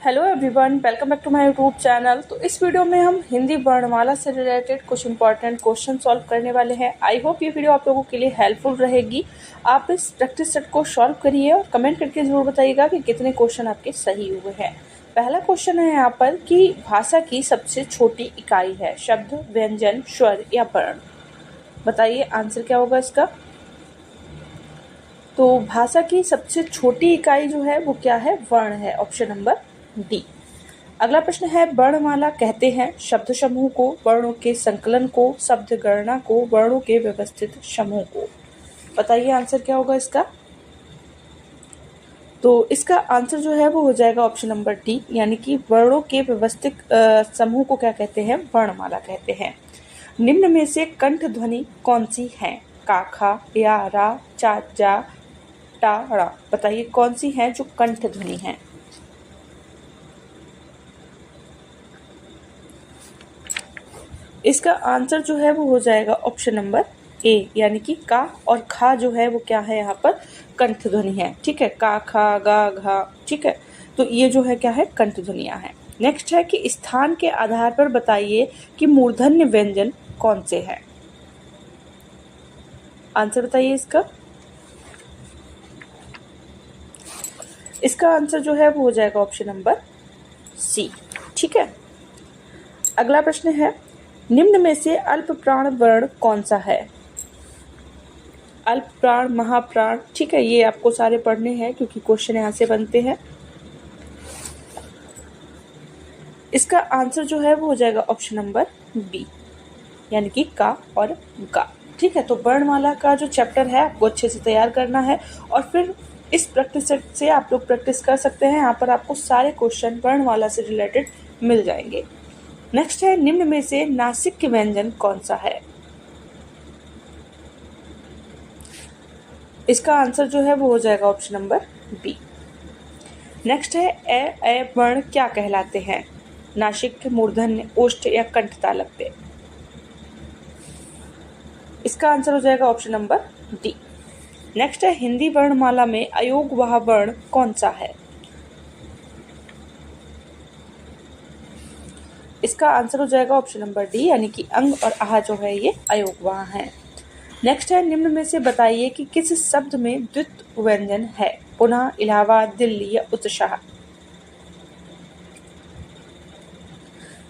Hello everyone, welcome back to my YouTube channel. तो इस video में हम हिंदी वर्णमाला से रिलेटेड कुछ इंपॉर्टेंट क्वेश्चन सॉल्व करने वाले हैं। आई होप ये वीडियो आप लोगों के लिए हेल्पफुल रहेगी। आप इस प्रैक्टिस सेट को सॉल्व करिए और कमेंट करके जरूर बताइएगा कि कितने क्वेश्चन आपके सही हुए हैं। पहला क्वेश्चन है यहाँ पर कि भाषा की सबसे छोटी इकाई है शब्द, व्यंजन, स्वर या वर्ण। बताइए आंसर क्या होगा इसका। तो भाषा की सबसे छोटी इकाई जो है वो क्या है, वर्ण है। Option number D. अगला प्रश्न है वर्णमाला कहते हैं शब्द समूह को, वर्णों के संकलन को, शब्द गणना को, वर्णों के व्यवस्थित समूह को। बताइए आंसर क्या होगा इसका। तो इसका आंसर जो है वो हो जाएगा ऑप्शन नंबर डी, यानी कि वर्णों के व्यवस्थित समूह को क्या कहते हैं, वर्णमाला कहते हैं। निम्न में से कंठ ध्वनि कौन सी है, का, खा, या, रा, चा, जा, टा, रा। बताइए कौन सी है जो कंठ ध्वनि है। इसका आंसर जो है वो हो जाएगा ऑप्शन नंबर ए, यानी कि का और खा जो है वो क्या है, यहाँ पर कंठ ध्वनि है। ठीक है, का, खा, गा, घा। ठीक है, तो ये जो है क्या है, कंठ ध्वनियां हैं। नेक्स्ट है कि स्थान के आधार पर बताइए कि मूर्धन्य व्यंजन कौन से हैं। आंसर बताइए इसका। इसका आंसर जो है वो हो जाएगा ऑप्शन नंबर सी। ठीक है, अगला प्रश्न है निम्न में से अल्प प्राण वर्ण कौन सा है। अल्प प्राण, महाप्राण। ठीक है, ये आपको सारे पढ़ने हैं क्योंकि क्वेश्चन यहाँ से बनते हैं। इसका आंसर जो है वो हो जाएगा ऑप्शन नंबर बी, यानी कि का और गा। ठीक है, तो वर्णमाला का जो चैप्टर है आपको अच्छे से तैयार करना है और फिर इस प्रैक्टिस सेट से आप लोग प्रैक्टिस कर सकते हैं। यहाँ पर आपको सारे क्वेश्चन वर्णमाला से रिलेटेड मिल जाएंगे। नेक्स्ट है निम्न में से नासिक व्यंजन कौन सा है। इसका आंसर जो है वो हो जाएगा ऑप्शन नंबर बी। नेक्स्ट है ए वर्ण क्या कहलाते हैं, नासिक, मूर्धन्य, ओष्ठ या कंठ तालव्य पे। इसका आंसर हो जाएगा ऑप्शन नंबर डी। नेक्स्ट है हिंदी वर्णमाला में अयोगवाह वर्ण कौन सा है। इसका आंसर हो जाएगा ऑप्शन नंबर डी, यानी कि अंग और आह जो है ये अयोगवाह हैं। नेक्स्ट है निम्न में से बताइए कि किस शब्द में द्वित्व व्यंजन है, पुनः, इलाहाबाद, दिल्ली या उत्साह।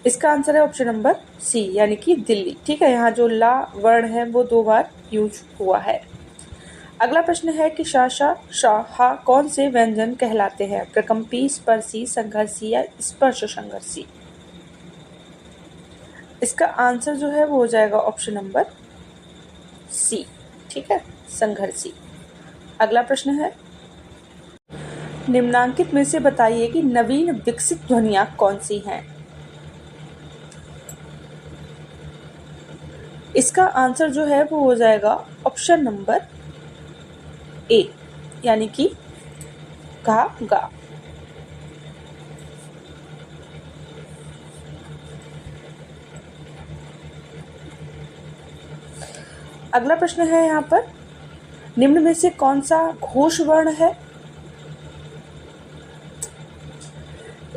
इसका आंसर है ऑप्शन नंबर सी, यानी कि दिल्ली। ठीक है, यहाँ जो ला वर्ण है वो 2 बार यूज हुआ है। अगला प्रश्न है कि शाशा, शाहा कौन से व्यंजन कहलाते हैं, प्रकंपी, स्पर्शी, संघर्षी या स्पर्श संघर्षी। इसका आंसर जो है वो हो जाएगा ऑप्शन नंबर सी। ठीक है, संघर्षी। अगला प्रश्न है निम्नांकित में से बताइए कि नवीन विकसित ध्वनियां कौन सी हैं। इसका आंसर जो है वो हो जाएगा ऑप्शन नंबर ए, यानी कि गा, गा। अगला प्रश्न है यहाँ पर निम्न में से कौन सा घोष वर्ण है।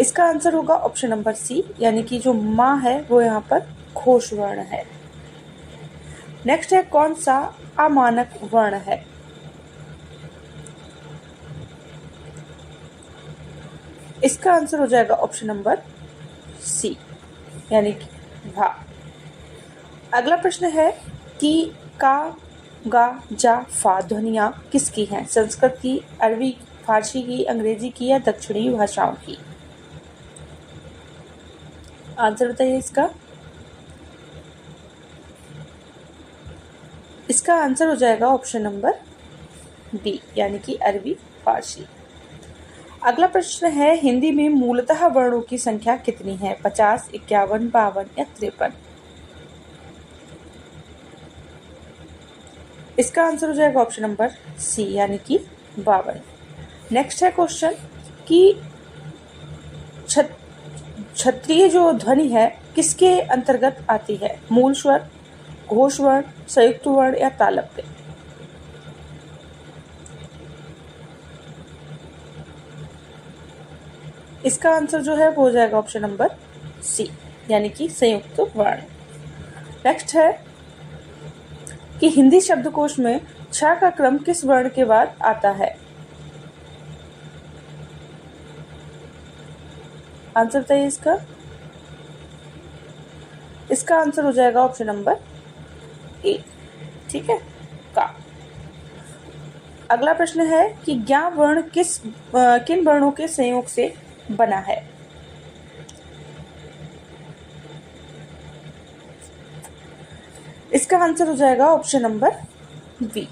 इसका आंसर होगा ऑप्शन नंबर सी, यानी कि जो माँ है वो यहाँ पर घोष वर्ण है। नेक्स्ट है कौन सा अमानक वर्ण है। इसका आंसर हो जाएगा ऑप्शन नंबर सी, यानी कि भा। अगला प्रश्न है कि का, गा, जा, फा ध्वनियां किसकी हैं, संस्कृत की, अरबी, फारसी की, अंग्रेजी की या दक्षिणी भाषाओं की। आंसर बताइए इसका। इसका आंसर हो जाएगा ऑप्शन नंबर बी, यानी कि अरबी, फारसी। अगला प्रश्न है हिंदी में मूलतः वर्णों की संख्या कितनी है, 50, 51, 52 या 53। इसका आंसर हो जाएगा ऑप्शन नंबर सी, यानी कि 52। नेक्स्ट है क्वेश्चन कि क्षत्रिय जो ध्वनि है किसके अंतर्गत आती है, मूल स्वर, घोष वर्ण, संयुक्त वर्ण या तालव्य। इसका आंसर जो है वो हो जाएगा ऑप्शन नंबर सी, यानी कि संयुक्त वर्ण। नेक्स्ट है कि हिंदी शब्दकोश में छ का क्रम किस वर्ण के बाद आता है? आंसर बताइए इसका। इसका आंसर हो जाएगा ऑप्शन नंबर ए, ठीक है, का। अगला प्रश्न है कि ज्ञ वर्ण किन वर्णों के संयोग से बना है? इसका आंसर हो जाएगा ऑप्शन नंबर बी।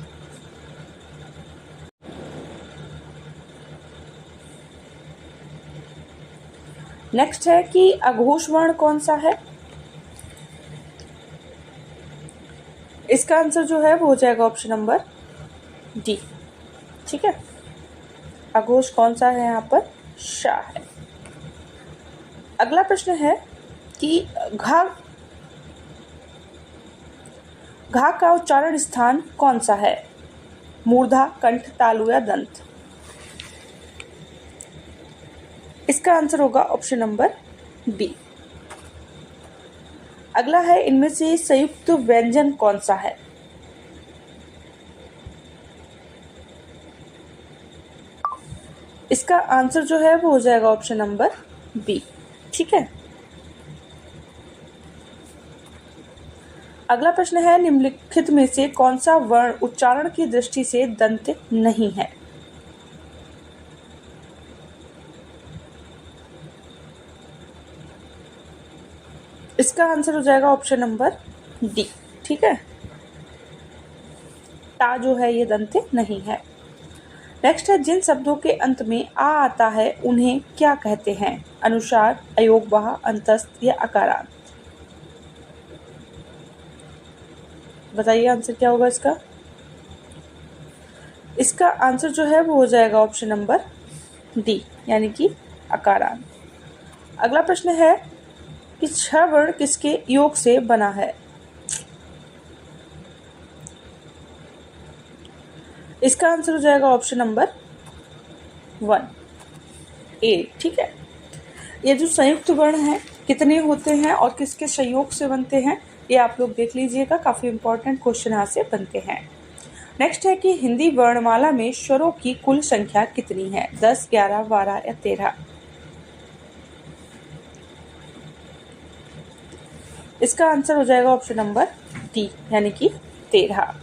नेक्स्ट है कि अघोष वर्ण कौन सा है? इसका आंसर जो है वो हो जाएगा ऑप्शन नंबर डी, ठीक है। अघोष कौन सा है यहाँ पर? श है। अगला प्रश्न है कि घा का उच्चारण स्थान कौन सा है? मूर्धा, कंठ, तालु या दंत? इसका आंसर होगा ऑप्शन नंबर बी। अगला है इनमें से संयुक्त व्यंजन कौन सा है? इसका आंसर जो है वो हो जाएगा ऑप्शन नंबर बी, ठीक है। अगला प्रश्न है निम्नलिखित में से कौन सा वर्ण उच्चारण की दृष्टि से दंत नहीं है? इसका आंसर हो जाएगा ऑप्शन नंबर डी, ठीक है। टा जो है ये दंत नहीं है। नेक्स्ट है जिन शब्दों के अंत में आ आता है उन्हें क्या कहते हैं? अनुसार, अयोगवाह, अंतस्थ या अकारांत? बताइए आंसर क्या होगा इसका। इसका आंसर जो है वो हो जाएगा ऑप्शन नंबर डी, यानी कि अकारांत। अगला प्रश्न है कि छ वर्ण किसके योग से बना है? इसका आंसर हो जाएगा ऑप्शन नंबर 1 ए, ठीक है। ये जो संयुक्त वर्ण हैं कितने होते हैं और किसके संयोग से बनते हैं ये आप लोग देख लीजिएगा, काफी इंपॉर्टेंट क्वेश्चन यहाँ से बनते हैं। नेक्स्ट है कि हिंदी वर्णमाला में स्वरों की कुल संख्या कितनी है? 10, 11, 12 या 13? इसका आंसर हो जाएगा ऑप्शन नंबर डी, यानी कि 13।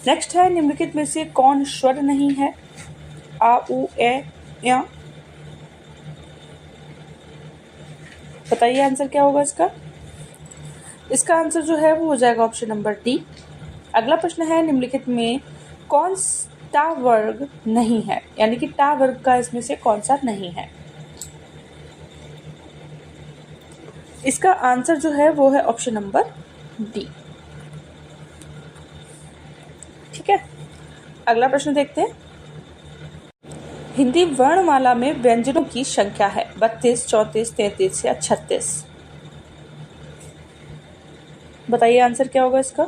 नेक्स्ट है निम्नलिखित में से कौन स्वर नहीं है? आ, उ, ए या? बताइए आंसर क्या होगा इसका। इसका आंसर जो है वो हो जाएगा ऑप्शन नंबर डी। अगला प्रश्न है निम्नलिखित में कौन टा वर्ग नहीं है, यानी कि टा वर्ग का इसमें से कौन सा नहीं है? इसका आंसर जो है वो है ऑप्शन नंबर डी, ठीक है। अगला प्रश्न देखते हैं। हिंदी वर्णमाला में व्यंजनों की संख्या है 32, 34, 33 या 36? बताइए आंसर क्या होगा इसका।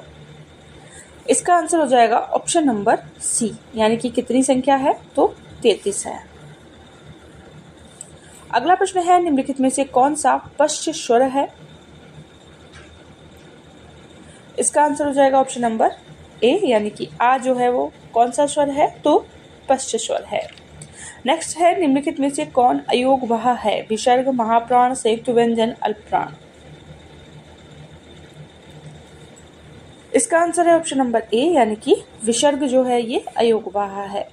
इसका आंसर हो जाएगा ऑप्शन नंबर सी, यानी कि कितनी संख्या है? तो 33 है। अगला प्रश्न है निम्नलिखित में से कौन सा पश्च स्वर है? इसका आंसर हो जाएगा ऑप्शन नंबर ए, यानी कि आ जो है वो कौन सा स्वर है? तो पश्च स्वर है। नेक्स्ट है निम्नलिखित में से कौन अयोगवाह है? विसर्ग, महाप्राण, संयुक्त व्यंजन, अल्पप्राण? इसका आंसर है ऑप्शन नंबर ए, यानी कि विसर्ग जो है ये अयोगवाह है।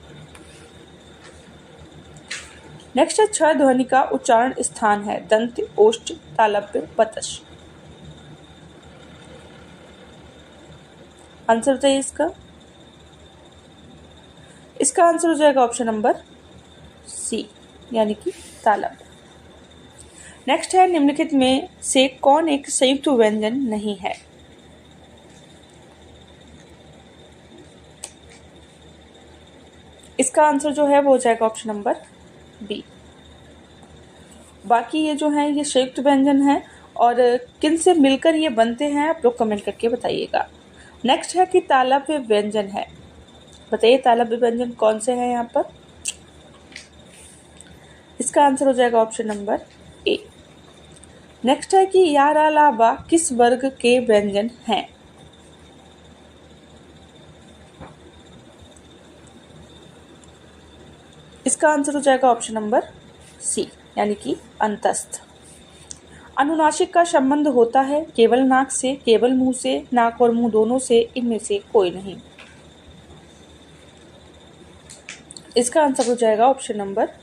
नेक्स्ट है छ ध्वनि का उच्चारण स्थान है दंत, ओष्ठ, तालव्य, पतश? आंसर बताइए इसका। इसका आंसर हो जाएगा ऑप्शन नंबर सी, यानी कि तालव्य। नेक्स्ट है निम्नलिखित में से कौन एक संयुक्त व्यंजन नहीं है? इसका आंसर जो है वो हो जाएगा ऑप्शन नंबर बी। बाकी ये जो है ये संयुक्त व्यंजन है और किन से मिलकर ये बनते हैं आप लोग कमेंट करके बताइएगा। नेक्स्ट है कि तालव्य व्यंजन है। बताइए तालव्य व्यंजन कौन से हैं यहाँ पर। इसका आंसर हो जाएगा ऑप्शन नंबर ए। नेक्स्ट है कि यारालाबा किस वर्ग के व्यंजन हैं? इसका आंसर हो जाएगा ऑप्शन नंबर सी, यानी कि अंतस्थ। अनुनासिक का संबंध होता है केवल नाक से, केवल मुंह से, नाक और मुंह दोनों से, इनमें से कोई नहीं। इसका आंसर हो जाएगा ऑप्शन नंबर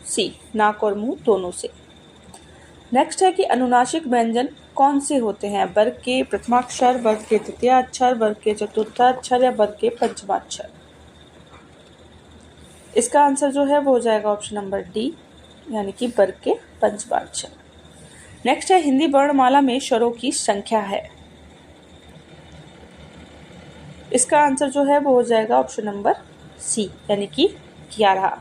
सी, नाक और मुंह दोनों से। नेक्स्ट है कि अनुनासिक व्यंजन कौन से होते हैं? वर्ग के प्रथमाक्षर, वर्ग के तृतीयाक्षर, वर्ग के चतुर्थाक्षर या वर्ग के पंचमाक्षर? इसका आंसर जो है वो हो जाएगा ऑप्शन नंबर डी, यानी कि वर्ग के पंचमाक्षर। नेक्स्ट है हिंदी वर्णमाला में स्वरों की संख्या है। इसका आंसर जो है वो हो जाएगा ऑप्शन नंबर सी, यानी कि 11।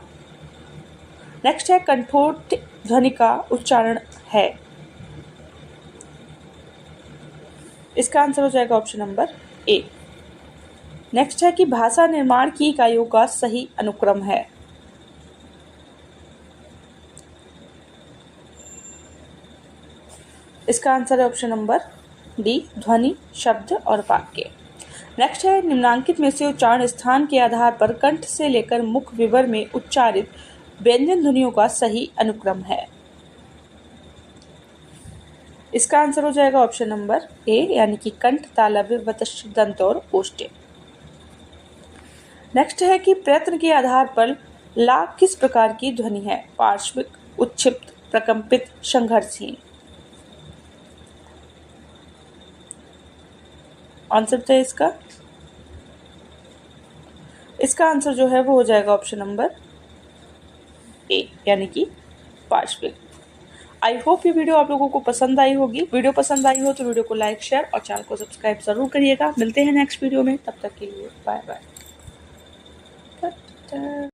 नेक्स्ट है कंठोठ ध्वनि का उच्चारण है। इसका आंसर हो जाएगा ऑप्शन नंबर ए। नेक्स्ट है कि भाषा निर्माण की इकाइयों का सही अनुक्रम है। इसका आंसर है ऑप्शन नंबर डी, ध्वनि, शब्द और वाक्य। नेक्स्ट है निम्नांकित में से उच्चारण स्थान के आधार पर कंठ से लेकर मुख विवर में उच्चारित व्यंजन ध्वनियों का सही अनुक्रम है। इसका आंसर हो जाएगा ऑप्शन नंबर ए, यानी कि कंठ, तालव्य, वतश्च, दंत और ओष्ठ्य। नेक्स्ट है कि प्रयत्न के आधार पर ला किस प्रकार की ध्वनि है? पार्श्विक, उच्छिप्त, प्रकंपित, संघर्षहीन। आंसर है इसका आंसर जो है वो हो जाएगा ऑप्शन नंबर ए, यानी कि पार्श्विक। आई होप ये वीडियो आप लोगों को पसंद आई होगी। वीडियो पसंद आई हो तो वीडियो को लाइक, शेयर और चैनल को सब्सक्राइब जरूर करिएगा। मिलते हैं नेक्स्ट वीडियो में, तब तक के लिए बाय बाय।